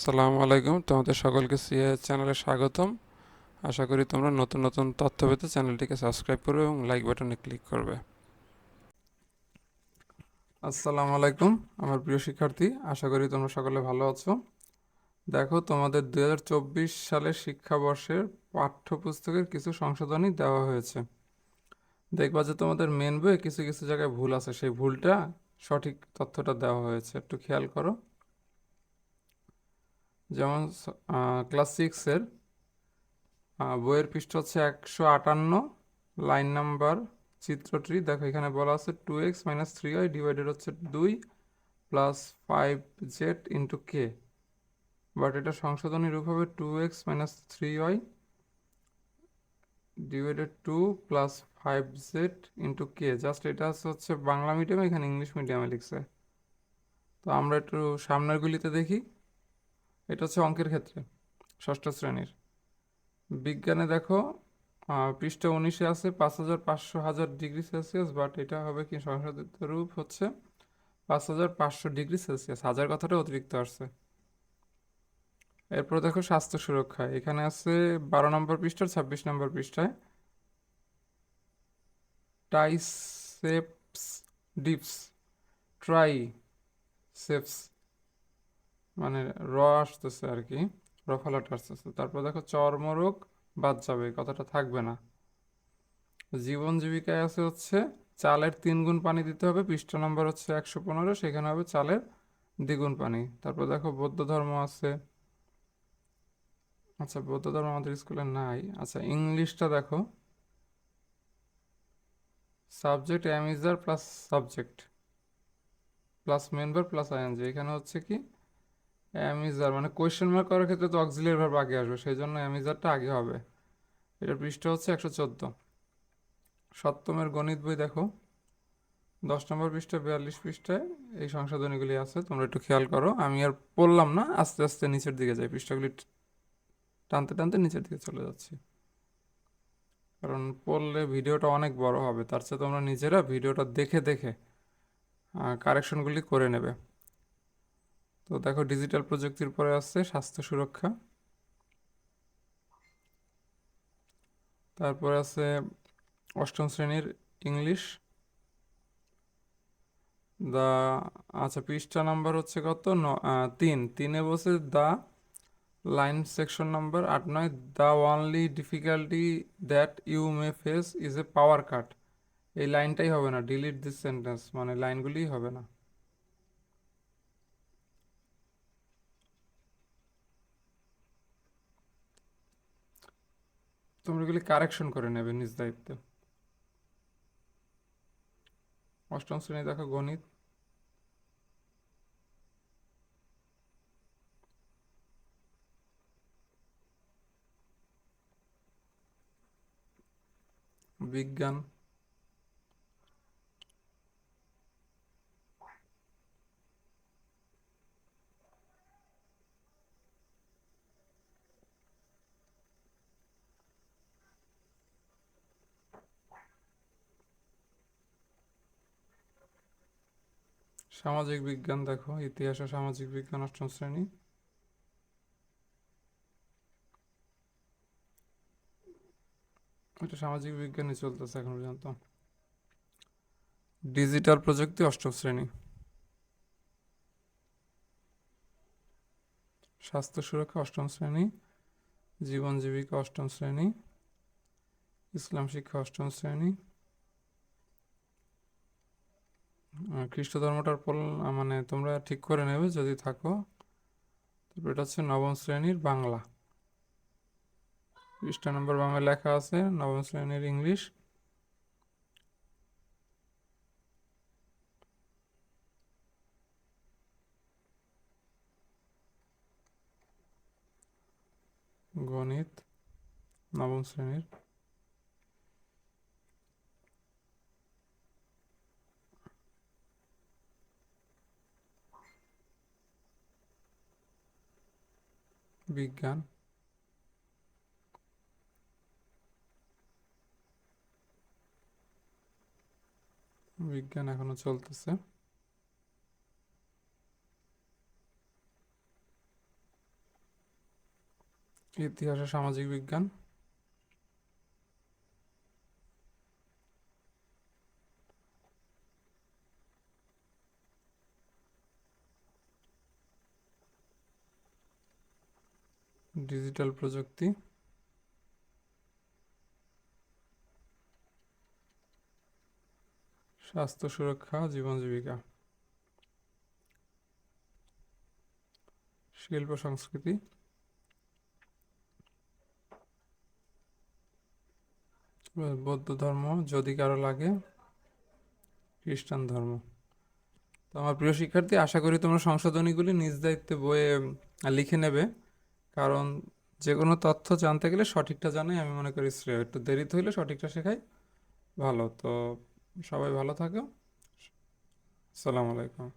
আসসালামু আলাইকুম, তোমাদের সকলকে সিএ চ্যানেলে স্বাগতম। আশা করি তোমরা নতুন নতুন তথ্য পেতে চ্যানেলটিকে সাবস্ক্রাইব করবে এবং লাইক বাটনে ক্লিক করবে। আসসালামু আলাইকুম আমার প্রিয় শিক্ষার্থী, আশা করি তোমরা সকলে ভালো আছো। দেখো, তোমাদের 2024 সালের শিক্ষাবর্ষের পাঠ্যপুস্তকের কিছু সংশোধনী দেওয়া হয়েছে। দেখবা যে তোমাদের মেন বইয়ে কিছু কিছু জায়গায় ভুল আছে, সেই ভুলটা সঠিক তথ্যটা দেওয়া হয়েছে, একটু খেয়াল করো। যেমন ক্লাস 6-এর বইয়ের পৃষ্ঠা হচ্ছে 158, লাইন নাম্বার চিত্রটি দেখো, এখানে বলা আছে 2x-3y ডিভাইডেড হচ্ছে 2 plus 5z into K, but এটা সংশোধনী রূপ হবে 2x-3y divided 2 plus 5z into কে। জাস্ট এটা হচ্ছে বাংলা মিডিয়ামে, এখানে ইংলিশ মিডিয়ামে লিখছে। তো আমরা একটু সামনের গুলিতে দেখি। এটা হচ্ছে অঙ্কের ক্ষেত্রে, ষষ্ঠ শ্রেণীর বিজ্ঞানে। দেখো, পৃষ্ঠা 19-এ আছে 5500 ডিগ্রি সেলসিয়াস, বাট এটা হবে কি, সংশোধিত রূপ হচ্ছে 5500 ডিগ্রি সেলসিয়াস। হাজার কথাটা অতিরিক্ত আসছে। এরপর দেখো স্বাস্থ্য সুরক্ষা, এখানে আছে 12 নম্বর পৃষ্ঠার 26 নম্বর পৃষ্ঠায় টাইসেপস ডিপস ট্রাইসেপস, মানে র আসতেছে আর কি, রফালাটা আসতেছে। তারপর দেখো চর্মরোগ বাদ যাবে, এই কথাটা থাকবে না। জীবন জীবিকায় আছে হচ্ছে চালের 3 গুণ পানি দিতে হবে, পৃষ্ঠা নম্বর হচ্ছে 115, সেখানে হবে চালের দ্বিগুণ পানি। তারপর দেখো বৌদ্ধ ধর্ম আছে। আচ্ছা, বৌদ্ধ ধর্ম আমাদের স্কুলে নাই। আচ্ছা, ইংলিশটা দেখো, সাবজেক্ট অ্যামিজার plus subject plus member plus ING, এখানে হচ্ছে কি অ্যামিজার, মানে কোয়েশ্চেন মার্ক করার ক্ষেত্রে তো অক্সিলিয়ারি ভার্ব আগে আসবে, সেই জন্য অ্যামিজারটা আগে হবে। এটার পৃষ্ঠা হচ্ছে 114। সপ্তমের গণিত বই দেখো, 10 নম্বর পৃষ্ঠা 42 পৃষ্ঠায় এই সংশোধনীগুলি আছে, তোমরা একটু খেয়াল করো। আমি আর পড়লাম না, আস্তে আস্তে নিচের দিকে যাই, পৃষ্ঠাগুলি টানতে টানতে নিচের দিকে চলে যাচ্ছি, কারণ পড়লে ভিডিওটা অনেক বড় হবে। তার চেয়ে তোমরা নিজেরা ভিডিওটা দেখে দেখে কারেকশনগুলি করে নেবে। তো দেখো, ডিজিটাল প্রযুক্তির পরে আসছে স্বাস্থ্য সুরক্ষা, তারপরে আছে 8ম শ্রেণীর ইংলিশ দা। আচ্ছা, পৃষ্ঠা নাম্বার হচ্ছে কত, 3-3-এ বসে the line section number 8-9, the only difficulty that you may face is a power cut. এই লাইনটাই হবে না, ডিলিট দিস সেন্টেন্স, মানে লাইনগুলিই হবে না। তোমরা এগুলি কারেকশন করে নেবে নিজ দায়িত্বে। 8ম শ্রেণী দেখো গণিত, বিজ্ঞান, সামাজিক বিজ্ঞান দেখো, ইতিহাস ও সামাজিক বিজ্ঞান 8ম শ্রেণী। এটা সামাজিক বিজ্ঞানই চলতেছে এখন পর্যন্ত। ডিজিটাল প্রযুক্তি 8ম শ্রেণী। স্বাস্থ্য সুরক্ষা 8ম শ্রেণী। জীবন জীবিকা 8ম শ্রেণী। ইসলাম শিক্ষা 8ম শ্রেণী। খ্রিস্ট ধর্মটার মানে তোমরা ঠিক করে নেবে যদি থাকো। তারপর এটা হচ্ছে 9ম শ্রেণীর বাংলা, পৃষ্ঠা নম্বর বাংলা লেখা আছে। 9ম শ্রেণীর ইংলিশ, গণিত 9ম শ্রেণীর, বিজ্ঞান, বিজ্ঞান এখনো চলতেছে। ইতিহাস ও সামাজিক বিজ্ঞান, ডিজিটাল প্রযুক্তি, স্বাস্থ্য সুরক্ষা, জীবন জীবিকা, শিল্প সংস্কৃতি, বৌদ্ধ ধর্ম, যদি কারো লাগে, খ্রিস্টান ধর্ম। তো আমার প্রিয় শিক্ষার্থী, আশা করি তোমরা সংশোধনীগুলি নিজ দায়িত্বে বইয়ে লিখে নেবে, কারণ যে কোনো তথ্য জানতে গেলে সঠিকটা জানাই আমি মনে করি শ্রেয়। একটু দেরিতে হইলে সঠিকটা শেখাই ভালো। তো সবাই ভালো থাকো। আসসালামু আলাইকুম।